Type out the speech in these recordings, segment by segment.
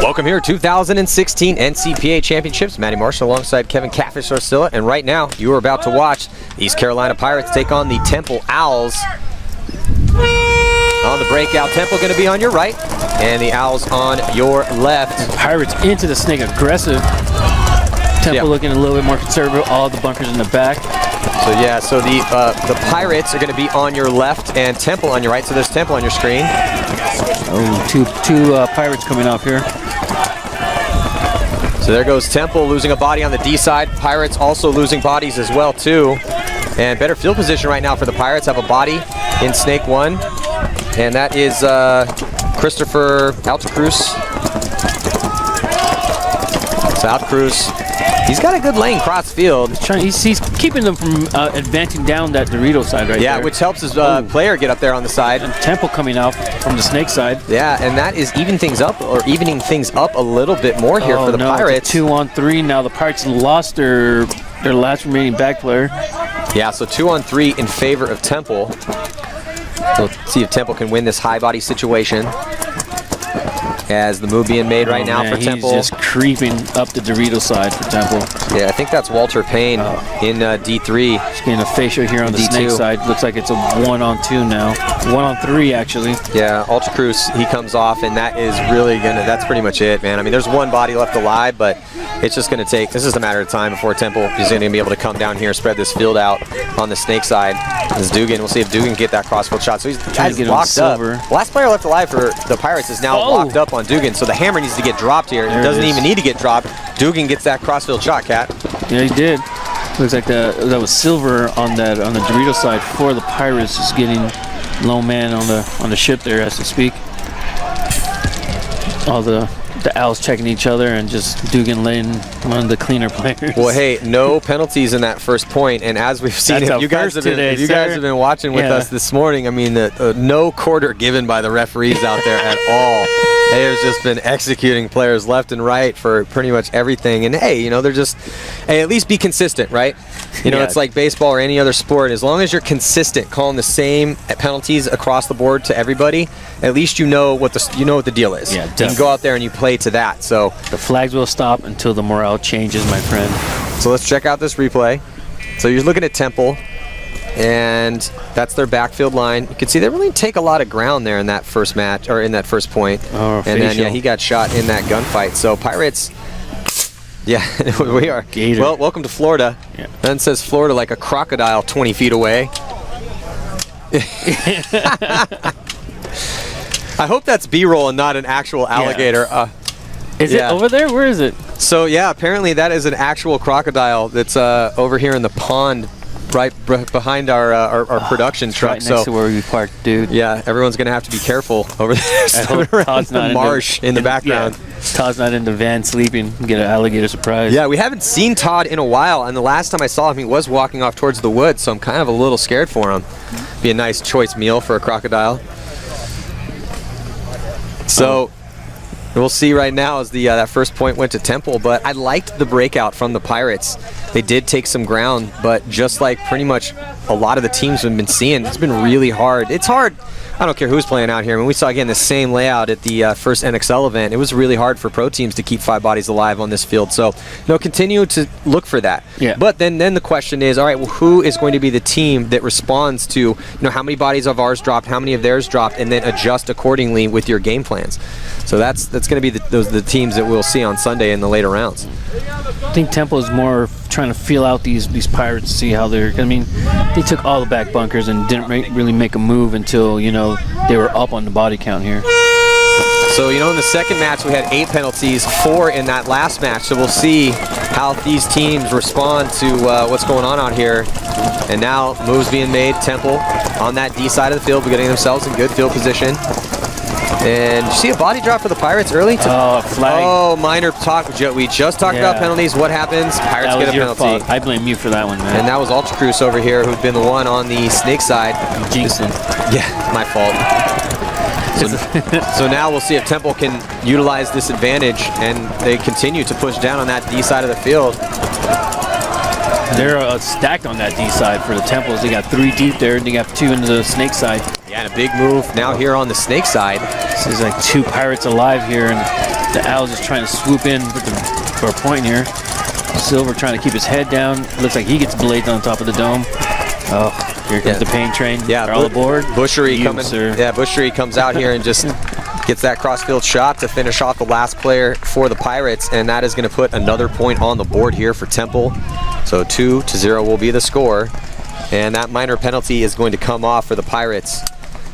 Welcome here, 2016 NCPA Championships. Matty Marshall alongside Kevin Catfish Arcilla, and right now you are about to watch East Carolina Pirates take on the Temple Owls. On the breakout, Temple going to be on your right, and the Owls on your left. Pirates into the snake, aggressive. Temple looking a little bit more conservative. All the bunkers in the back. So yeah, so the Pirates are going to be on your left and Temple on your right. So there's Temple on your screen. Oh, two Pirates coming off here. So there goes Temple losing a body on the D side. Pirates also losing bodies as well too. And better field position right now for the Pirates. Have a body in Snake 1. And that is Christopher Altacruz. So Altacruz, he's got a good lane cross field. He's keeping them from advancing down that Dorito side right there. Yeah, which helps his player get up there on the side. And Temple coming out from the snake side. Yeah, and that is evening things up a little bit more here for the Pirates. It's a 2-on-3 now. The Pirates lost their last remaining back player. Yeah, so 2-on-3 in favor of Temple. So let's see if Temple can win this high body situation. As the move being made right now for Temple. He's just creeping up the Dorito side for Temple. Yeah, I think that's Walter Payne in D3. Just getting a facial here on the snake side. Looks like it's a 1-on-2 now. 1-on-3 actually. Yeah, Altacruz, he comes off, and that is really that's pretty much it, man. I mean, there's one body left alive, but it's just gonna take, this is a matter of time before Temple is gonna be able to come down here and spread this field out on the snake side. This is Dugan. We'll see if Dugan can get that crossfield shot. So he's locked up. Last player left alive for the Pirates is now locked up on Dugan, so the hammer needs to get dropped here. It doesn't even need to get dropped. Dugan gets that crossfield shot, Cat. Yeah, he did. Looks like that was silver on the Dorito side for the Pirates, just getting low man on the ship there as to speak. All the Owls checking each other and just Dugan laying one of the cleaner players. Well, hey, no penalties in that first point, and as we've seen, if you guys have been watching with us this morning, I mean, no quarter given by the referees out there at all. They have just been executing players left and right for pretty much everything. And hey, they're just, hey, at least be consistent, right? It's like baseball or any other sport. As long as you're consistent, calling the same penalties across the board to everybody, at least you know what the deal is. Yeah, you can go out there and you play to that. So the flags will stop until the morale changes, my friend. So let's check out this replay. So you're looking at Temple, and that's their backfield line. You can see they really take a lot of ground there in that first match, or in that first point. Oh, and then he got shot in that gunfight. So Pirates, we are. Gator. Well, welcome to Florida. Yeah. Then says Florida like a crocodile 20 feet away. I hope that's B-roll and not an actual alligator. Is it over there? Where is it? So yeah, apparently that is an actual crocodile that's over here in the pond, right behind our production truck. Right next to where we parked, dude. Yeah, everyone's gonna have to be careful over there. Around the marsh in the background. Yeah. Todd's not in the van sleeping. Get an alligator surprise. Yeah, we haven't seen Todd in a while, and the last time I saw him, he was walking off towards the woods, so I'm kind of a little scared for him. Be a nice choice meal for a crocodile. So we'll see right now as that first point went to Temple, but I liked the breakout from the Pirates. They did take some ground, but just like pretty much a lot of the teams we've been seeing, it's been really hard. It's hard. I don't care who's playing out here. I mean, we saw, again, the same layout at the first NXL event. It was really hard for pro teams to keep 5 bodies alive on this field. So, continue to look for that. Yeah. But then the question is, all right, well, who is going to be the team that responds to, how many bodies of ours dropped, how many of theirs dropped, and then adjust accordingly with your game plans. So that's going to be the teams that we'll see on Sunday in the later rounds. I think Temple is more trying to feel out these Pirates, see how they're. I mean, they took all the back bunkers and didn't really make a move until they were up on the body count here. So in the second match we had 8 penalties, 4 in that last match. So we'll see how these teams respond to what's going on out here. And now moves being made. Temple on that D side of the field, getting themselves in good field position. And you see a body drop for the Pirates early? Flag. Oh, minor talk. We just talked about penalties. What happens? Pirates get a penalty. Fault. I blame you for that one, man. And that was Altacruz over here, who'd been the one on the snake side. Jinxon. Yeah, my fault. So now we'll see if Temple can utilize this advantage, and they continue to push down on that D side of the field. They're stacked on that D side for the Temples. They got 3 deep there, and they got 2 into the snake side. Yeah, and a big move now here on the snake side. This is like 2 Pirates alive here, and The Owls is trying to swoop in for a point here. Silver trying to keep his head down. Looks like he gets blazed on top of the dome. Oh, here comes the paint train. Yeah, they're all aboard. Bushery comes out here and just gets that crossfield shot to finish off the last player for the Pirates, and that is going to put another point on the board here for Temple. So 2-0 will be the score, and that minor penalty is going to come off for the Pirates.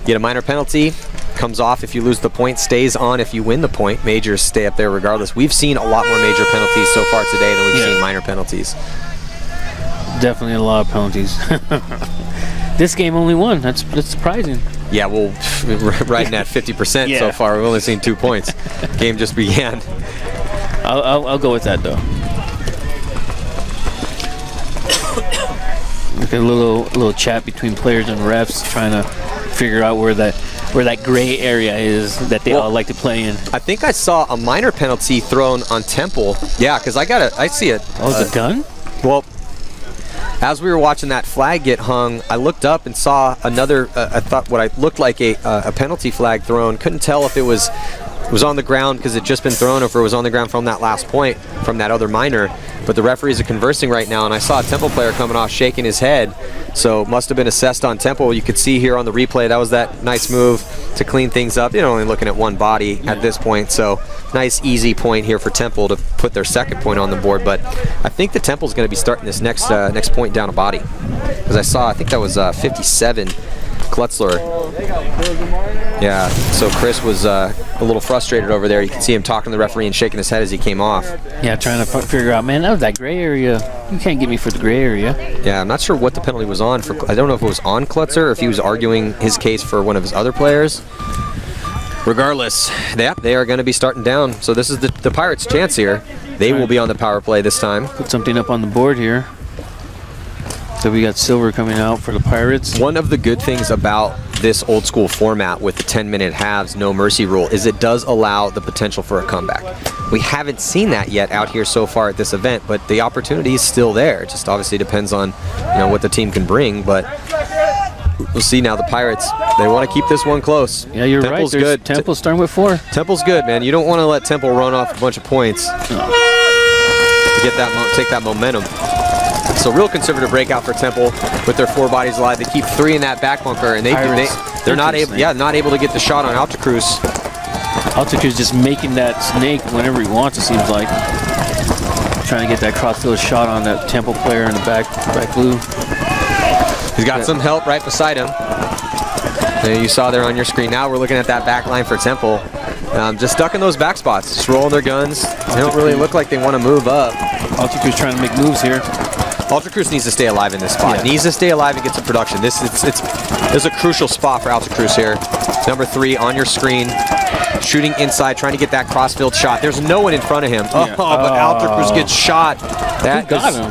Get a minor penalty, comes off if you lose the point, stays on if you win the point. Majors stay up there regardless. We've seen a lot more major penalties so far today than we've seen minor penalties. Definitely a lot of penalties. This game only one. That's surprising. Yeah, well, right at 50% so far. We've only seen 2 points. Game just began. I'll go with that though. Look at a little chat between players and refs trying to figure out where that gray area is that they all like to play in. I think I saw a minor penalty thrown on Temple. Yeah, because I see it. Oh, it's a gun? Well, as we were watching that flag get hung, I looked up and saw another, I thought what I looked like a penalty flag thrown. Couldn't tell if it was on the ground because it had just been thrown, or if it was on the ground from that last point, from that other minor. But the referees are conversing right now, and I saw a Temple player coming off shaking his head. So must have been assessed on Temple. You could see here on the replay, that was that nice move to clean things up. You're only looking at one body at this point. So nice, easy point here for Temple to put their second point on the board. But I think the Temple's going to be starting this next point down a body. Because I think that was 57. Klutzler. Yeah, so Chris was a little frustrated over there. You can see him talking to the referee and shaking his head as he came off. Yeah, trying to figure out, man, that was that gray area. You can't get me for the gray area. Yeah, I'm not sure what the penalty was on. I don't know if it was on Klutzer or if he was arguing his case for one of his other players. Regardless, they are going to be starting down. So this is the Pirates' chance here. They will be on the power play this time. Put something up on the board here. So we got Silver coming out for the Pirates. One of the good things about this old school format with the 10-minute halves, no mercy rule, is it does allow the potential for a comeback. We haven't seen that yet out here so far at this event, but the opportunity is still there. It just obviously depends on what the team can bring, but we'll see now. The Pirates, they want to keep this one close. Yeah, you're Temple's right. Good. Temple's starting with 4. Temple's good, man. You don't want to let Temple run off a bunch of points to get that take that momentum. So real conservative breakout for Temple with their 4 bodies alive. They keep 3 in that back bunker, and they're not able to get the shot on Altacruz. Altacruz just making that snake whenever he wants, it seems like. Trying to get that crossfield shot on that Temple player in the back blue. He's got some help right beside him. And you saw there on your screen. Now we're looking at that back line for Temple. Just stuck in those back spots, just rolling their guns. They don't really look like they want to move up. Altacruz trying to make moves here. Altacruz needs to stay alive in this spot. Needs to stay alive and get some production. This is a crucial spot for Altacruz here. Number 3 on your screen, shooting inside, trying to get that crossfield shot. There's no one in front of him. But Altacruz gets shot. That got him.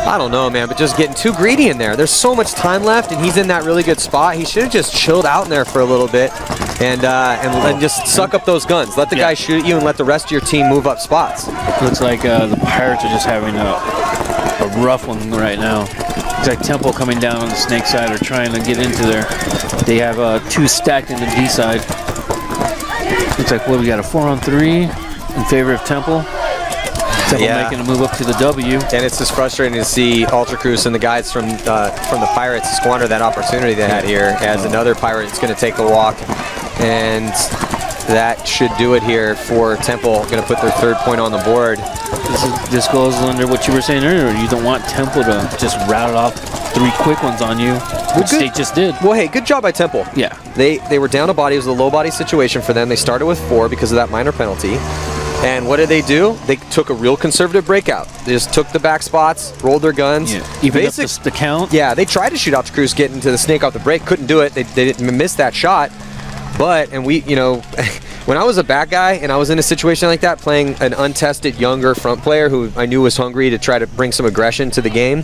I don't know, man, but just getting too greedy in there. There's so much time left, and he's in that really good spot. He should have just chilled out in there for a little bit and just suck up those guns. Let the guy shoot at you and let the rest of your team move up spots. Looks like the Pirates are just having a rough one right now. It's like Temple coming down on the snake side or trying to get into there. They have 2 stacked in the D side. Looks like, we got a 4-on-3 in favor of Temple. Temple making a move up to the W. And it's just frustrating to see Altacruz and the guys from the Pirates squander that opportunity they had here, as another Pirate is going to take the walk. And that should do it here for Temple. Going to put their 3rd point on the board. This goes under what you were saying earlier. You don't want Temple to just rattle off 3 quick ones on you, which they just did. Well, hey, good job by Temple. Yeah. They were down a body. It was a low body situation for them. They started with 4 because of that minor penalty. And what did they do? They took a real conservative breakout. They just took the back spots, rolled their guns. Yeah. Even up the count. Yeah, they tried to shoot out to Cruz, get into the snake off the break. Couldn't do it. They didn't miss that shot. But, and we, when I was a back guy and I was in a situation like that, playing an untested younger front player who I knew was hungry to try to bring some aggression to the game,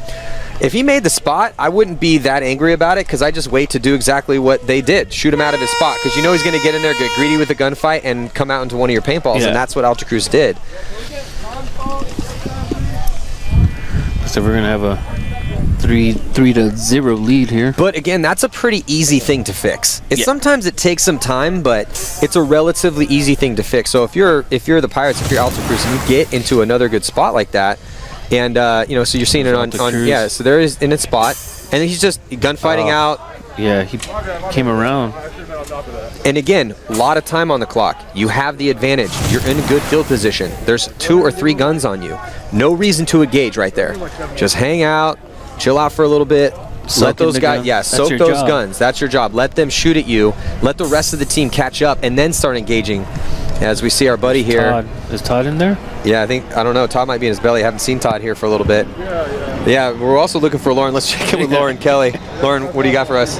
if he made the spot, I wouldn't be that angry about it, because I just wait to do exactly what they did, shoot him out of his spot, because you know he's going to get in there, get greedy with the gunfight, and come out into one of your paintballs, and that's what Altacruz did. So we're going to have a 3-0 lead here. But again, that's a pretty easy thing to fix. Sometimes it takes some time, but it's a relatively easy thing to fix. So if you're the Pirates, if you're Alta Cruz, and you get into another good spot like that, and so you're seeing it on so there is in its spot, and he's just gunfighting out. Yeah, he came around. And again, a lot of time on the clock. You have the advantage. You're in a good field position. There's 2 or 3 guns on you. No reason to engage right there. Just hang out, chill out for a little bit. Let those guys, soak those guns. That's your job. Let them shoot at you. Let the rest of the team catch up, and then start engaging. As we see our buddy here. Is Todd in there? Yeah, I don't know. Todd might be in his belly. I haven't seen Todd here for a little bit. Yeah, we're also looking for Lauren. Let's check in with Lauren Kelly. Lauren, what do you got for us?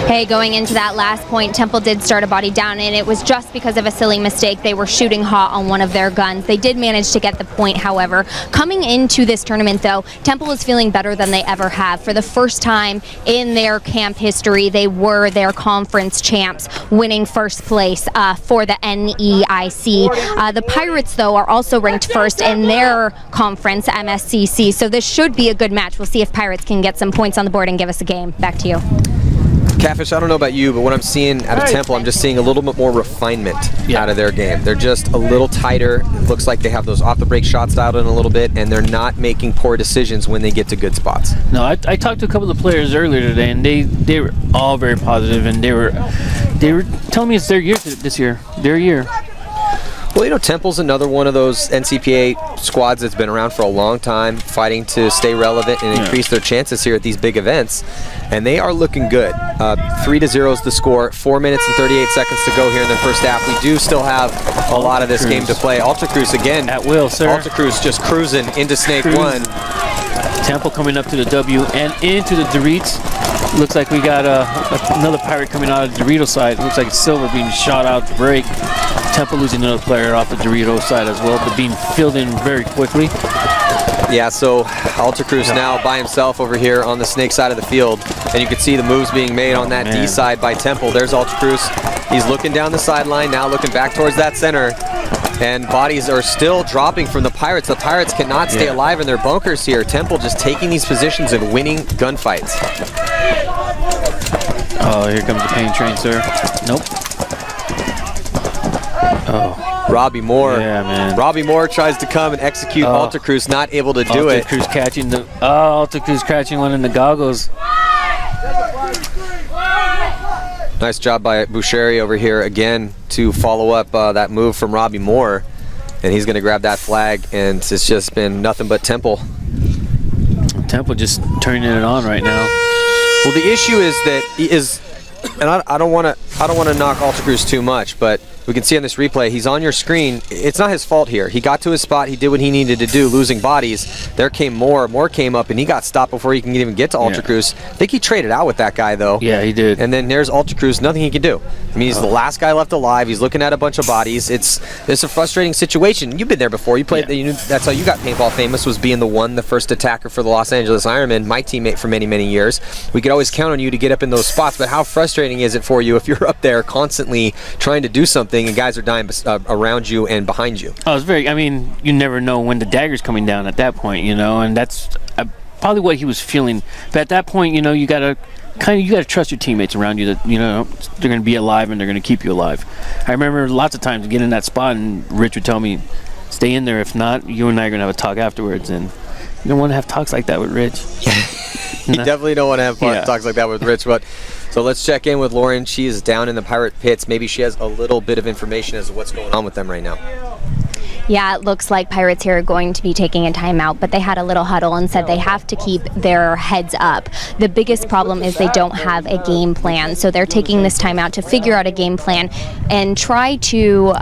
Hey, going into that last point, Temple did start a body down, and it was just because of a silly mistake. They were shooting hot on one of their guns. They did manage to get the point, however. Coming into this tournament, though, Temple is feeling better than they ever have. For the first time in their camp history, they were their conference champs, winning first place for the NEIC. The Pirates, though, are also ranked first in their conference, MSCC, so this should be a good match. We'll see if Pirates can get some points on the board and give us a game. Back to you. Catfish, I don't know about you, but what I'm seeing out of Temple, I'm just seeing a little bit more refinement out of their game. They're just a little tighter. It looks like they have those off-the-break shots dialed in a little bit, and they're not making poor decisions when they get to good spots. No, I talked to a couple of players earlier today, and they were all very positive, and they were telling me it's their year this year. Their year. Well, Temple's another one of those NCPA squads that's been around for a long time, fighting to stay relevant and increase their chances here at these big events. And they are looking good. 3-0 is the score. 4 minutes and 38 seconds to go here in the first half. We do still have a lot of this game to play. Alta Cruz again. At will, sir. Alta Cruz just cruising into Snake 1. Temple coming up to the W and into the Doritos. Looks like we got another Pirate coming out of the Dorito side. Looks like Silver being shot out to break. Temple losing another player off the Dorito side as well, but being filled in very quickly. Yeah, so Alta Cruz now by himself over here on the Snake side of the field. And you can see the moves being made on that D side by Temple. There's Alta Cruz. He's looking down the sideline, now looking back towards that center. And bodies are still dropping from the Pirates. The Pirates cannot stay alive in their bunkers here. Temple just taking these positions and winning gunfights. Oh, here comes the pain train, sir. Nope. Oh. Robbie Moore. Yeah, man. Robbie Moore tries to come and execute Alta Cruz, not able to do it. Alta Cruz catching Alta Cruz catching one in the goggles. Nice job by Boucheri over here again to follow up that move from Robbie Moore. And he's going to grab that flag, and it's just been nothing but Temple. Temple just turning it on right now. Well, the issue is and I don't want to knock Alta Cruz too much, but we can see on this replay, he's on your screen. It's not his fault here. He got to his spot. He did what he needed to do, losing bodies. There came Moore. Moore came up, and he got stopped before he can even get to Alta Cruz. I think he traded out with that guy, though. Yeah, he did. And then there's Alta Cruz. Nothing he can do. I mean, he's the last guy left alive. He's looking at a bunch of bodies. It's a frustrating situation. You've been there before. You played. You knew that's how you got Paintball famous, was being the first attacker for the Los Angeles Ironmen, my teammate for many, many years. We could always count on you to get up in those spots, but how frustrating is it for you if you're up there constantly trying to do something and guys are dying around you and behind you? Oh, it's I mean, you never know when the dagger's coming down at that point, and that's probably what he was feeling. But at that point, you gotta trust your teammates around you that they're gonna be alive and they're gonna keep you alive. I remember lots of times getting in that spot, and Rich would tell me, "Stay in there. If not, you and I are gonna have a talk afterwards." And you don't want to have talks like that with Rich. You definitely don't want to have talks like that with Rich. But so let's check in with Lauren. She is down in the Pirate pits. Maybe she has a little bit of information as to what's going on with them right now. Yeah, it looks like Pirates here are going to be taking a timeout, but they had a little huddle and said they have to keep their heads up. The biggest problem is they don't have a game plan, so they're taking this timeout to figure out a game plan and try to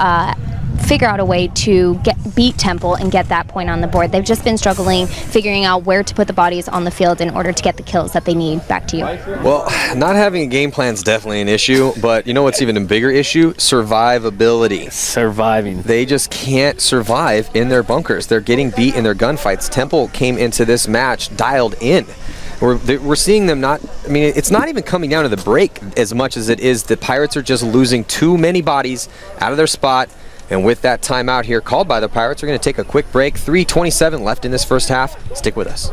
figure out a way to beat Temple and get that point on the board. They've just been struggling figuring out where to put the bodies on the field in order to get the kills that they need. Back to you. Well, not having a game plan is definitely an issue, but you know what's even a bigger issue? Survivability. Surviving. They just can't survive in their bunkers. They're getting beat in their gunfights. Temple came into this match dialed in. We're seeing them it's not even coming down to the break as much as it is the Pirates are just losing too many bodies out of their spot. And with that timeout here called by the Pirates, we're going to take a quick break. 3:27 left in this first half. Stick with us.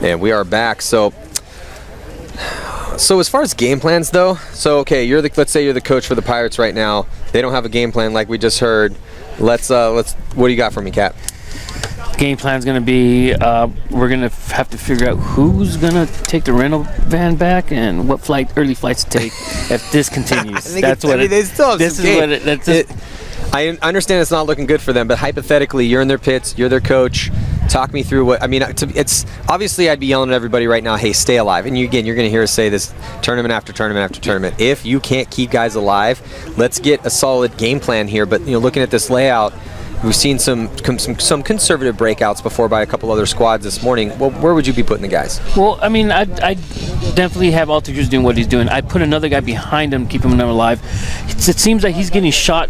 And we are back. So as far as game plans, though, so okay, let's say you're the coach for the Pirates right now. They don't have a game plan like we just heard. Let's. What do you got for me, Cap? Game plan's going to be we're going to have to figure out who's going to take the rental van back and what early flights to take if this continues. They still have some game. I understand it's not looking good for them, but hypothetically, you're in their pits, you're their coach. Talk me through what I mean. It's obviously I'd be yelling at everybody right now, hey, stay alive. And you're going to hear us say this tournament after tournament after tournament. If you can't keep guys alive, let's get a solid game plan here. But looking at this layout, we've seen some conservative breakouts before by a couple other squads this morning. Well, where would you be putting the guys? Well, I mean, I definitely have Alter doing what he's doing. I put another guy behind him, keep him alive. It seems like he's getting shot,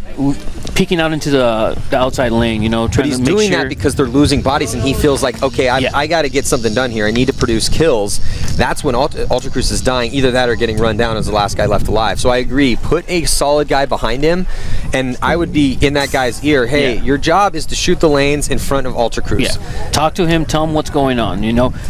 peeking out into the outside lane, trying to make sure. But he's doing that because they're losing bodies, and he feels like, okay, I got to get something done here. I need to produce kills. That's when Ultra Cruz is dying, either that or getting run down as the last guy left alive. So I agree. Put a solid guy behind him, and I would be in that guy's ear, hey, your job is to shoot the lanes in front of Ultra Cruz. Yeah. Talk to him, tell him what's going on,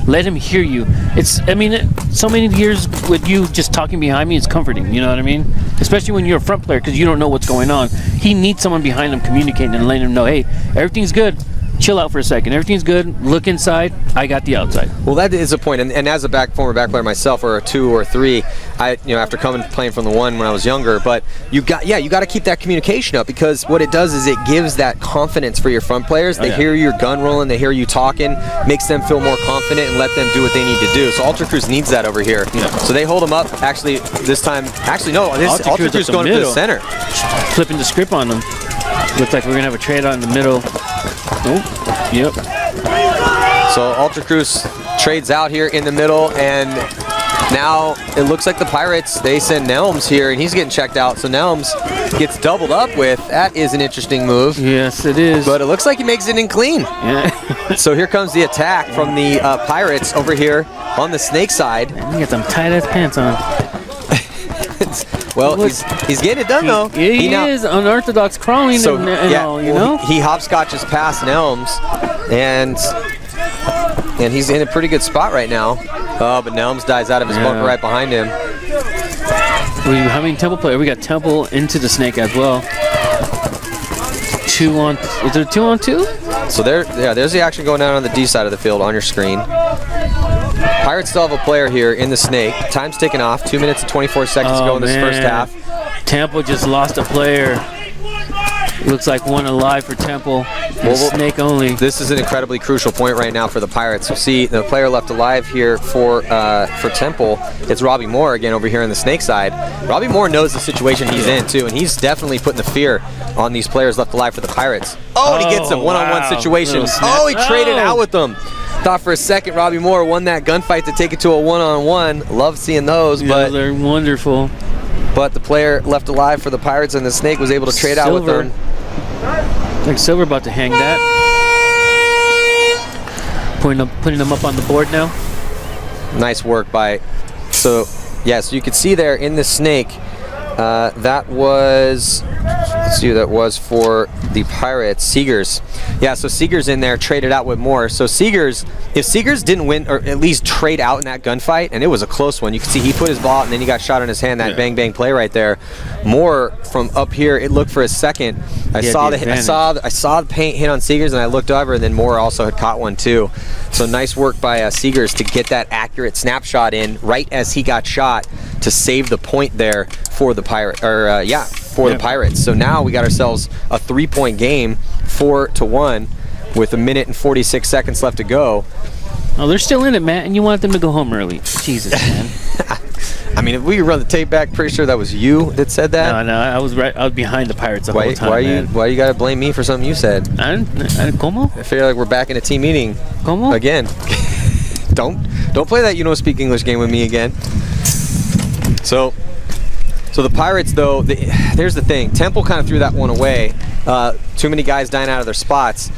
let him hear you. So many years with you just talking behind me is comforting, you know what I mean? Especially when you're a front player because you don't know what's going on. He needs someone behind him communicating and letting him know, hey, everything's good. Chill out for a second. Everything's good. Look inside. I got the outside. Well, that is a point. And as a former back player myself, or a 2 or 3, after playing from the 1 when I was younger, but you got to keep that communication up, because what it does is it gives that confidence for your front players. They hear your gun rolling, they hear you talking, makes them feel more confident and let them do what they need to do. So Ultra Cruz needs that over here. Yeah. So they hold him up. Actually, this time, Ultra Cruz going to the center, flipping the script on them. Looks like we're gonna have a trade out in the middle. Oh, yep. So Ultra Cruz trades out here in the middle, and now it looks like the Pirates, they send Nelms here, and he's getting checked out. So Nelms gets doubled up with. That is an interesting move. Yes, it is. But it looks like he makes it in clean. Yeah. So here comes the attack from the Pirates over here on the snake side. And he got some tight-ass pants on. Well, he's getting it done, though. He is unorthodox crawling and all, He hopscotches past Nelms, and he's in a pretty good spot right now. Oh, but Nelms dies out of his bunker right behind him. How many Temple players? We got Temple into the snake as well. Is there 2-on-2? So there's the action going down on the D side of the field on your screen. Pirates still have a player here in the snake. Time's ticking off. 2 minutes and 24 seconds to go in this first half. Temple just lost a player. Looks like one alive for Temple. Snake only. This is an incredibly crucial point right now for the Pirates. You'll see the player left alive here for Temple. It's Robbie Moore again over here on the snake side. Robbie Moore knows the situation he's in too, and he's definitely putting the fear on these players left alive for the Pirates. Oh, and he gets a one-on-one situation. Oh, he traded out with them. Thought for a second Robbie Moore won that gunfight to take it to a one-on-one. Love seeing those, but they're wonderful. But the player left alive for the Pirates and the snake was able to trade out with them. I think Silver about to hang that. Putting them up on the board now. Nice work by. So you can see there in the snake. That was. Let's see who that was for the Pirates. Seegers. Yeah, so Seegers in there traded out with Moore. So Seegers, if Seegers didn't win or at least trade out in that gunfight, and it was a close one, you can see he put his ball out and then he got shot in his hand. That bang bang play right there. Moore from up here, it looked for a second. I saw the paint hit on Seegers, and I looked over, and then Moore also had caught one too. So nice work by Seegers to get that accurate snapshot in right as he got shot to save the point there for the the Pirates. So now we got ourselves a 3-point game, 4-1, with 1 minute and 46 seconds left to go. Oh, they're still in it, Matt, and you want them to go home early. Jesus, man. I mean, if we run the tape back, pretty sure that was you that said that. No, I was right. I was behind the Pirates the whole time. Why you gotta blame me for something you said? ¿Cómo? I feel like we're back in a team meeting. ¿Cómo? Again. Don't play that speak English game with me again. So the Pirates, though, there's the thing. Temple kind of threw that one away. Too many guys dying out of their spots.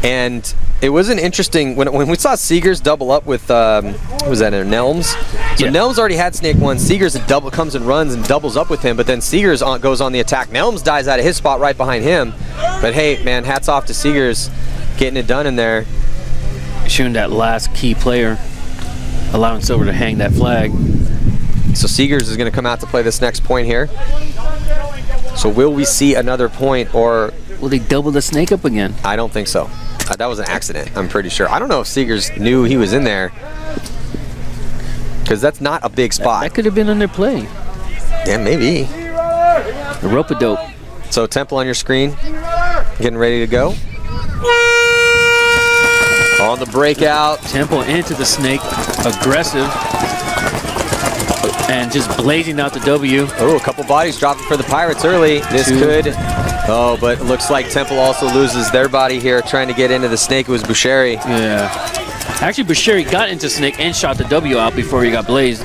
And it was an interesting, when we saw Seegers double up with, who was that, Nelms? So Nelms already had Snake 1. Seegers comes and runs and doubles up with him, but then Seegers goes on the attack. Nelms dies out of his spot right behind him. But hey, man, hats off to Seegers getting it done in there. Shooting that last key player. allowing Silver to hang that flag. So Seegers is going to come out to play this next point here. So will we see another point, or will they double the snake up again? I don't think so. That was an accident, I'm pretty sure. I don't know if Seegers knew he was in there, because that's not a big spot. That could have been under play. Yeah, maybe. The rope-a-dope. So Temple on your screen, getting ready to go. On the breakout. Temple into the snake, aggressive, and just blazing out the W. Oh, a couple bodies dropping for the Pirates early. This could, oh, but it looks like Temple also loses their body here, trying to get into the snake. It was Boucheri. Yeah. Actually, Boucheri got into snake and shot the W out before he got blazed.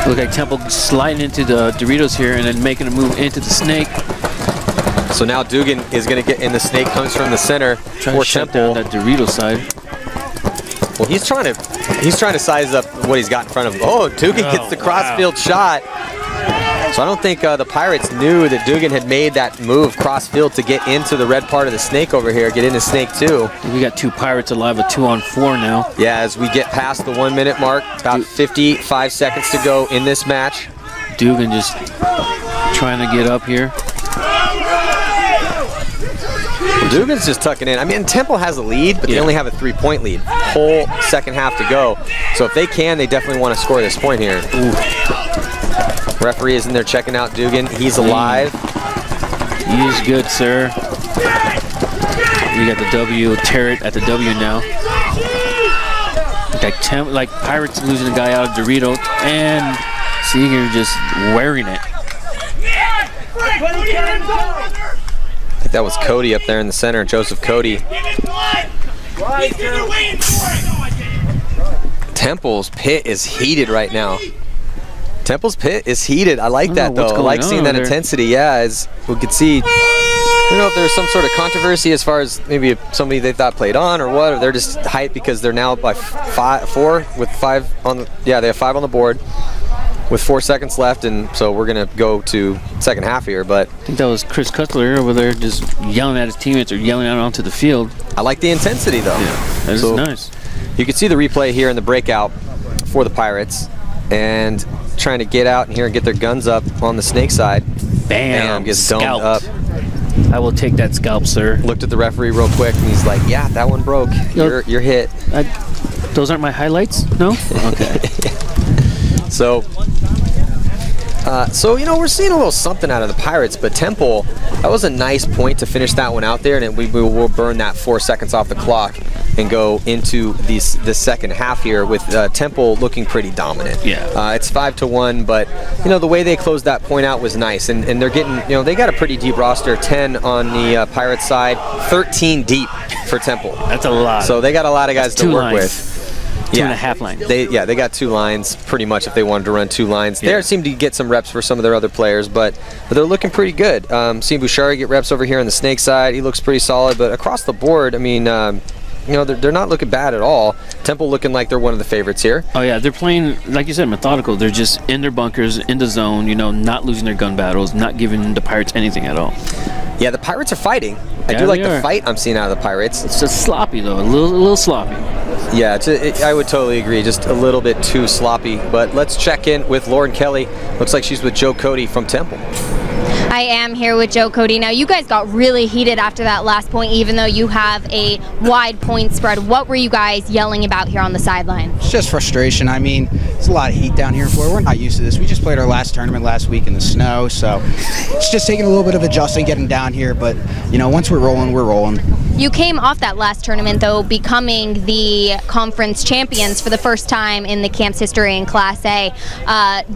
Look like Temple sliding into the Doritos here and then making a move into the snake. So now Dugan is going to get in the snake, comes from the center. Trying to shut down that Dorito side. Well, he's trying to size up what he's got in front of him. Oh, Dugan gets the crossfield shot. So I don't think the Pirates knew that Dugan had made that move crossfield to get into the red part of the snake over here, get into snake 2. We got 2 Pirates alive, a 2-on-4 now. Yeah, as we get past the 1 minute mark, about 55 seconds to go in this match. Dugan just trying to get up here. Dugan's just tucking in. I mean, Temple has a lead, but they only have a 3-point lead. Whole second half to go. So if they can, they definitely want to score this point here. Ooh. Referee is in there checking out Dugan. He's alive. He's good, sir. We got the W, tear it at the W now. Like Pirates losing a guy out of Dorito, and Seeger just wearing it. I think that was Cody up there in the center, Joseph Cody. Temple's pit is heated right now. Temple's pit is heated. I like that, though. I like seeing that intensity. Yeah, as we could see, I don't know if there's some sort of controversy as far as maybe somebody they thought played on or what, or they're just hyped because they're now by 4 with 5 on the, yeah, they have 5 on the board with 4 seconds left, and so we're going to go to second half here. But I think that was Chris Cutler over there just yelling at his teammates or yelling out onto the field. I like the intensity, though. Yeah, that is nice. You can see the replay here in the breakout for the Pirates, and trying to get out in here and get their guns up on the snake side. Bam, gets domed up. I will take that scalp, sir. Looked at the referee real quick, and he's like, yeah, that one broke. You're hit. Those aren't my highlights? No? Okay. So, you know, we're seeing a little something out of the Pirates, but Temple, that was a nice point to finish that one out there, and we will burn that 4 seconds off the clock and go into the second half here with Temple looking pretty dominant. Yeah. It's 5-1, but, you know, the way they closed that point out was nice, and they're getting, you know, they got a pretty deep roster, 10 on the Pirates side, 13 deep for Temple. That's a lot. So they got a lot of guys to work with. 2.5 lines. They got 2 lines pretty much if they wanted to run 2 lines. They seem to get some reps for some of their other players, but they're looking pretty good. Seeing Boucheri get reps over here on the snake side. He looks pretty solid, but across the board, I mean, you know, they're not looking bad at all. Temple looking like they're one of the favorites here. Oh yeah, they're playing, like you said, methodical. They're just in their bunkers, in the zone, you know, not losing their gun battles, not giving the Pirates anything at all. Yeah, the Pirates are fighting. I do like the fight I'm seeing out of the Pirates. It's just sloppy, though, a little sloppy. Yeah, I would totally agree. Just a little bit too sloppy. But let's check in with Lauren Kelly. Looks like she's with Joe Cody from Temple. I am here with Joe Cody. Now, you guys got really heated after that last point, even though you have a wide point spread. What were you guys yelling about here on the sideline? It's just frustration. I mean, there's a lot of heat down here in Florida. We're not used to this. We just played our last tournament last week in the snow, so it's just taking a little bit of adjusting getting down here. But, you know, once we're rolling, we're rolling. You came off that last tournament, though, becoming the conference champions for the first time in the camp's history in Class A.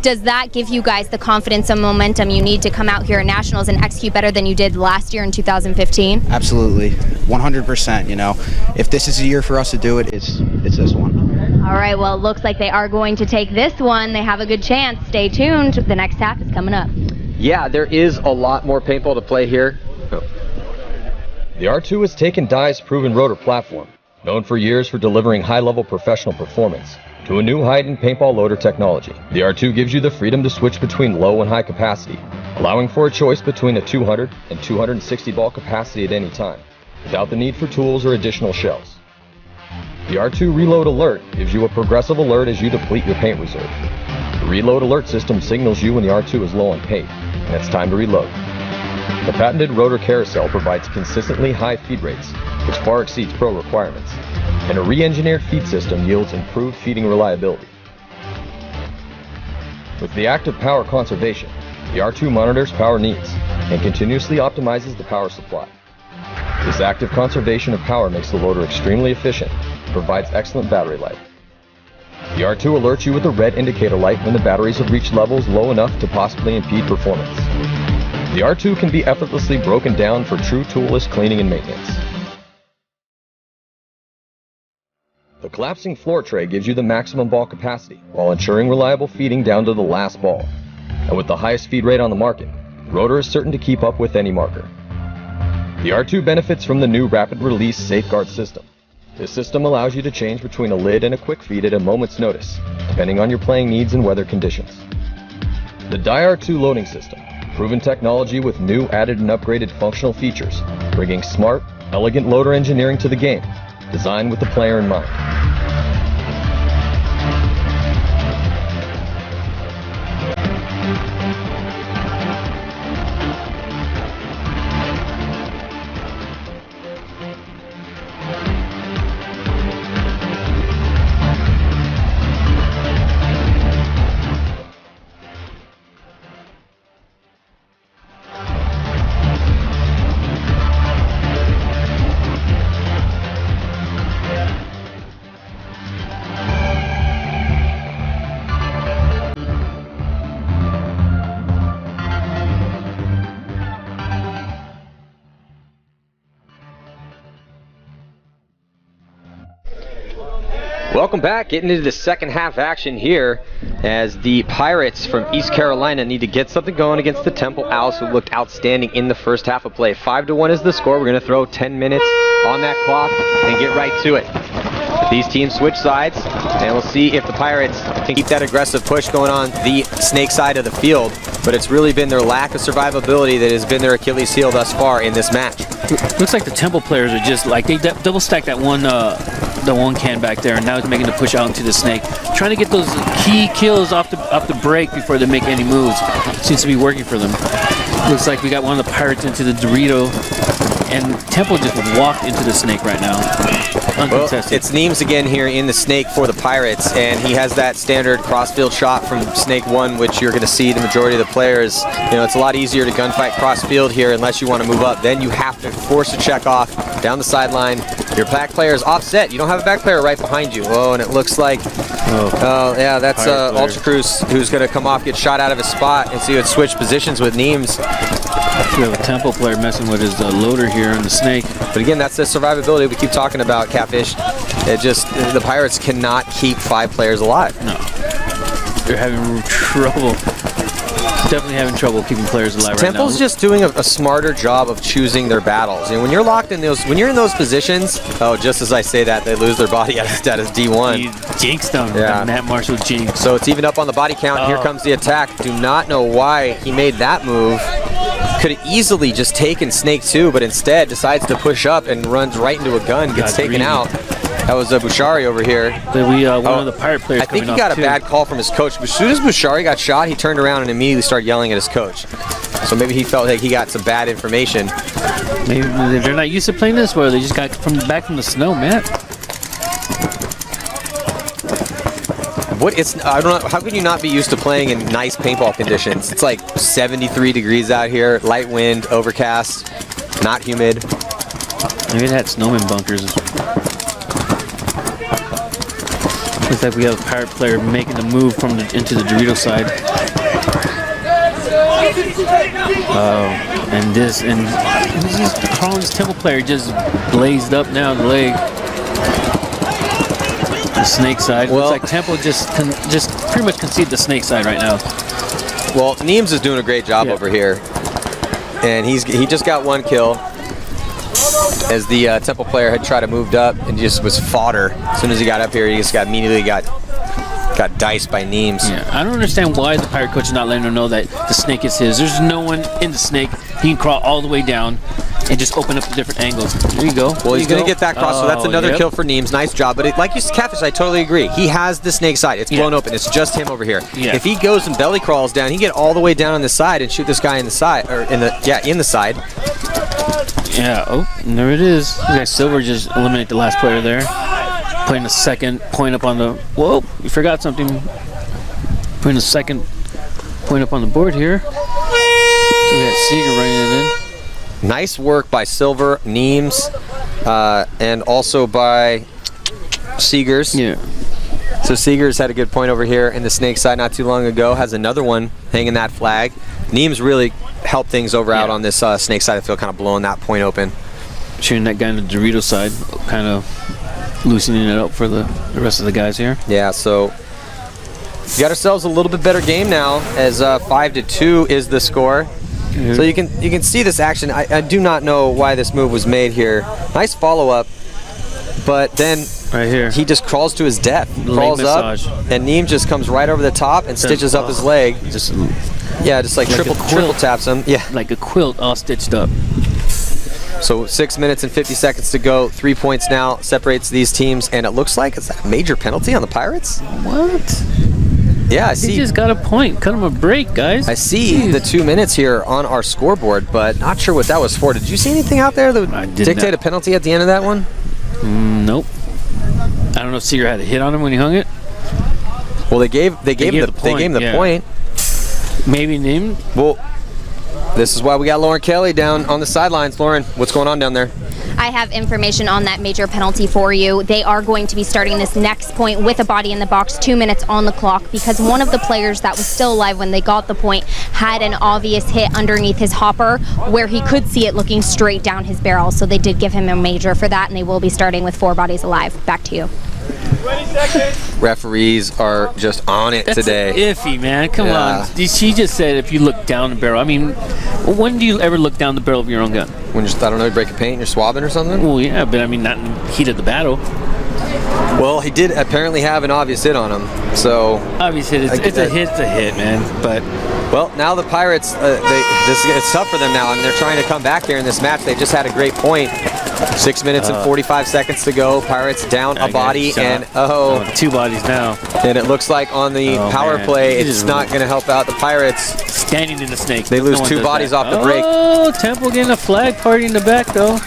Does that give you guys the confidence and momentum you need to come out here at Nationals and execute better than you did last year in 2015? Absolutely. 100%, you know. If this is a year for us to do it, it's this one. All right, well, it looks like they are going to take this one. They have a good chance. Stay tuned. The next half is coming up. Yeah, there is a lot more paintball to play here. The R2 has taken Dye's proven rotor platform, known for years for delivering high-level professional performance, to a new height in paintball loader technology. The R2 gives you the freedom to switch between low and high capacity, allowing for a choice between a 200 and 260 ball capacity at any time, without the need for tools or additional shells. The R2 Reload Alert gives you a progressive alert as you deplete your paint reserve. The Reload Alert system signals you when the R2 is low on paint, and it's time to reload. The patented rotor carousel provides consistently high feed rates, which far exceeds pro requirements, and a re-engineered feed system yields improved feeding reliability. With the active power conservation, the R2 monitors power needs and continuously optimizes the power supply. This active conservation of power makes the loader extremely efficient and provides excellent battery life. The R2 alerts you with a red indicator light when the batteries have reached levels low enough to possibly impede performance. The R2 can be effortlessly broken down for true toolless cleaning and maintenance. The collapsing floor tray gives you the maximum ball capacity while ensuring reliable feeding down to the last ball. And with the highest feed rate on the market, the rotor is certain to keep up with any marker. The R2 benefits from the new rapid release safeguard system. This system allows you to change between a lid and a quick feed at a moment's notice, depending on your playing needs and weather conditions. The R2 loading system, proven technology with new added and upgraded functional features, bringing smart, elegant loader engineering to the game, designed with the player in mind. Welcome back, getting into the second half action here as the Pirates from East Carolina need to get something going against the Temple Owls, who looked outstanding in the first half of play. 5-1 is the score. We're going to throw 10 minutes on that clock and get right to it. These teams switch sides, and we'll see if the Pirates can keep that aggressive push going on the Snake side of the field, but it's really been their lack of survivability that has been their Achilles heel thus far in this match. Looks like the Temple players are just like, they double stack that one can back there, and now it's making the push out into the Snake, trying to get those key kills off the break before they make any moves. Seems to be working for them. Looks like we got one of the Pirates into the Dorito, and Temple just walked into the Snake right now. Uncontested. Well, it's Neems again here in the Snake for the Pirates, and he has that standard crossfield shot from Snake 1, which you're going to see the majority of the players. You know, it's a lot easier to gunfight crossfield here unless you want to move up. Then you have to force a check off down the sideline. Your back player is offset. You don't have a back player right behind you. Oh, and it looks like, yeah, that's Ultra Cruz who's going to come off, get shot out of his spot, and so you would switch positions with Neems. We have a Temple player messing with his loader here in the Snake. But again, that's the survivability we keep talking about, Catfish. It just, the Pirates cannot keep 5 players alive. No. They're having trouble. Definitely having trouble keeping players alive right now. Temple's just doing a smarter job of choosing their battles. And when you're locked in those, when you're in those positions, oh, just as I say that, they lose their body at status D1. He jinxed them. Yeah. Matt Marshall jinxed. So it's even up on the body count. Here comes the attack. Do not know why he made that move. Could have easily just taken Snake 2, but instead decides to push up and runs right into a gun, gets taken out. That was Bouchari over here. One of the Pirate players. I think he got a bad call from his coach. As soon as Bouchari got shot, he turned around and immediately started yelling at his coach. So maybe he felt like he got some bad information. Maybe they're not used to playing this, or they just got back from the snow, man. I don't know. How can you not be used to playing in nice paintball conditions? It's like 73 degrees out here, light wind, overcast, not humid. Maybe it had snowman bunkers. Looks like we have a Pirate player making the move from into the Dorito side. And Carlin's Temple player just blazed up now the leg. The Snake side. Well, looks like Temple just pretty much conceded the Snake side right now. Well, Neems is doing a great job over here, and he just got 1 kill as the Temple player had tried to move up and just was fodder. As soon as he got up here, he just immediately got diced by Neems. Yeah, I don't understand why the Pirate coach is not letting him know that the Snake is his. There's no one in the Snake. He can crawl all the way down and just open up the different angles. There you go. Well, he's going to get that cross, so that's another kill for Neems. Nice job. But like you said, Catfish, I totally agree. He has the snake side. It's blown open. It's just him over here. Yeah. If he goes and belly crawls down, he can get all the way down on the side and shoot this guy in the side, or in the side. Yeah. Oh, and there it is. Okay, Silver just eliminate the last player there. Putting the second point up on the. Whoa, you forgot something. Putting the second point up on the board here. So we got Seeger running it in. Nice work by Silver, Neems, and also by Seegers. Yeah. So Seegers had a good point over here in the snake side not too long ago. Has another one hanging that flag. Neems really helped things over out on this snake side. I feel kind of blowing that point open. Shooting that guy on the Dorito side, kind of loosening it up for the rest of the guys here. Yeah, so we got ourselves a little bit better game now, as 5-2 is the score. Mm-hmm. So you can see this action. I do not know why this move was made here. Nice follow-up, but then right here he just crawls to his death. Crawls up, and Neem just comes right over the top and stitches up his leg. Just like triple taps him. Yeah, like a quilt all stitched up. So 6 minutes and 50 seconds to go. 3 points now separates these teams, and it looks like it's a major penalty on the Pirates. What? Yeah, I see. He just got a point. Cut him a break, guys. I see the 2 minutes here on our scoreboard, but not sure what that was for. Did you see anything out there that would dictate a penalty at the end of that one? Nope. I don't know if Seeger had a hit on him when he hung it. Well, they gave him the point. Maybe Neem. Well, this is why we got Lauren Kelly down on the sidelines. Lauren, what's going on down there? I have information on that major penalty for you. They are going to be starting this next point with a body in the box, 2 minutes on the clock, because one of the players that was still alive when they got the point had an obvious hit underneath his hopper where he could see it looking straight down his barrel. So they did give him a major for that, and they will be starting with 4 bodies alive. Back to you. 20 seconds. Referees are just on it today. Iffy, man. Come on. She just said if you look down the barrel. I mean, when do you ever look down the barrel of your own gun? When you're, I don't know, you break a paint and you're swabbing or something? Well, yeah, but I mean, not in the heat of the battle. Well, he did apparently have an obvious hit on him. So obvious hit. It's a hit, man. But well, now the Pirates, it's tough for them now, and they're trying to come back here in this match. They just had a great point. 6 minutes and 45 seconds to go. Pirates down a body, and 2 bodies now. And it looks like on the power play, it's not going to help out the Pirates. Standing in the snake. They lose 2 bodies off the break. Oh, Temple getting a flag party in the back, though.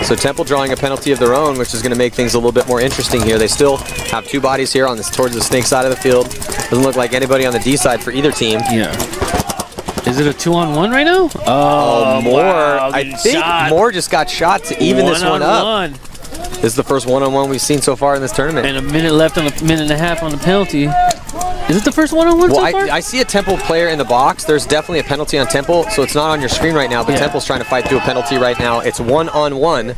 So Temple drawing a penalty of their own, which is going to make things a little bit more interesting here. They still have 2 bodies here on this towards the snake side of the field. Doesn't look like anybody on the D side for either team. Yeah. Is it a 2-on-1 right now? Oh, Moore. Wow, I think Moore just got shot to even this one up. This is the first one-on-one we've seen so far in this tournament. And a minute left on the minute and a half on the penalty. Is it the first one-on-one so far? I see a Temple player in the box. There's definitely a penalty on Temple, so it's not on your screen right now, but Temple's trying to fight through a penalty right now. It's 1-on-1.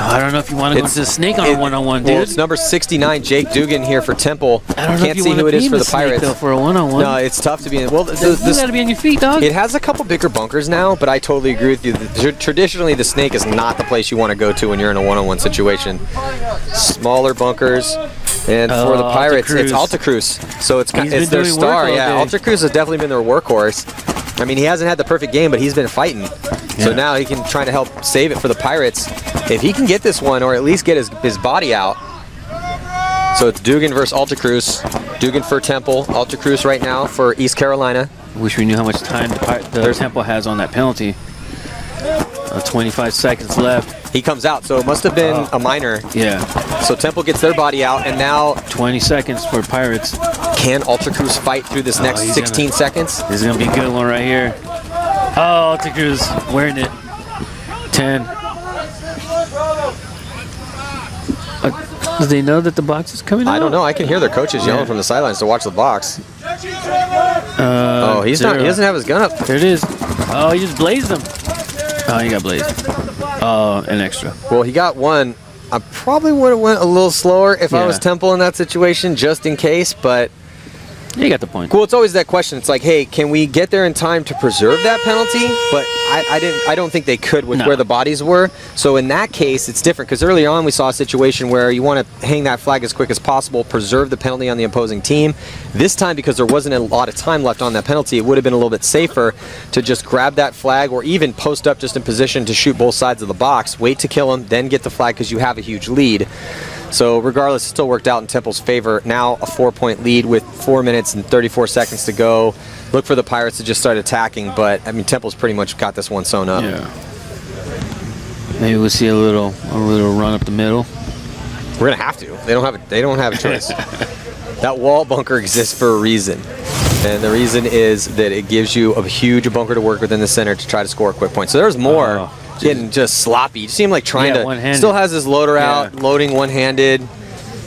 I don't know if you want to go into the snake on a 1-on-1, dude. Well, it's number 69, Jake Dugan here for Temple. I don't know Can't see who it is for the Pirates. Though, for a 1-on-1. No, it's tough to be in. Well, you got to be on your feet, dog. It has a couple bigger bunkers now, but I totally agree with you. Traditionally, the snake is not the place you want to go to when you're in a 1-on-1 situation. Smaller bunkers. And for the Pirates, it's Alta Cruz. So it's their star. Yeah, Alta Cruz has definitely been their workhorse. I mean, he hasn't had the perfect game, but he's been fighting. So now he can try to help save it for the Pirates. If he can get this one, or at least get his body out. So it's Dugan versus Alta Cruz. Dugan for Temple. Alta Cruz right now for East Carolina. Wish we knew how much time the Temple has on that penalty. 25 seconds left. He comes out, so it must have been a minor. Yeah. So Temple gets their body out, and now 20 seconds for Pirates. Can Alta Cruz fight through this next 16 seconds? This is going to be a good one right here. Oh, Alta Cruz wearing it. 10. Do they know that the box is coming out? I don't know. I can hear their coaches yelling from the sidelines to watch the box. He's not. He doesn't have his gun up. There it is. Oh, he just blazed him. Oh, he got blazed. Oh, an extra. Well, he got one. I probably would have went a little slower if I was Temple in that situation, just in case. But You got the point. Well, it's always that question. It's like, hey, can we get there in time to preserve that penalty? But I don't think they could with where the bodies were. So in that case, it's different because early on we saw a situation where you want to hang that flag as quick as possible, preserve the penalty on the opposing team. This time, because there wasn't a lot of time left on that penalty, it would have been a little bit safer to just grab that flag or even post up just in position to shoot both sides of the box, wait to kill them, then get the flag because you have a huge lead. So regardless, it still worked out in Temple's favor. Now a 4-point lead with 4 minutes and 34 seconds to go. Look for the Pirates to just start attacking, but I mean Temple's pretty much got this one sewn up. Yeah. Maybe we'll see a little run up the middle. We're gonna have to. They don't have a choice. That wall bunker exists for a reason. And the reason is that it gives you a huge bunker to work within the center to try to score a quick point. So there's more. Getting just sloppy. You see him like trying to, still has his loader out, loading one-handed,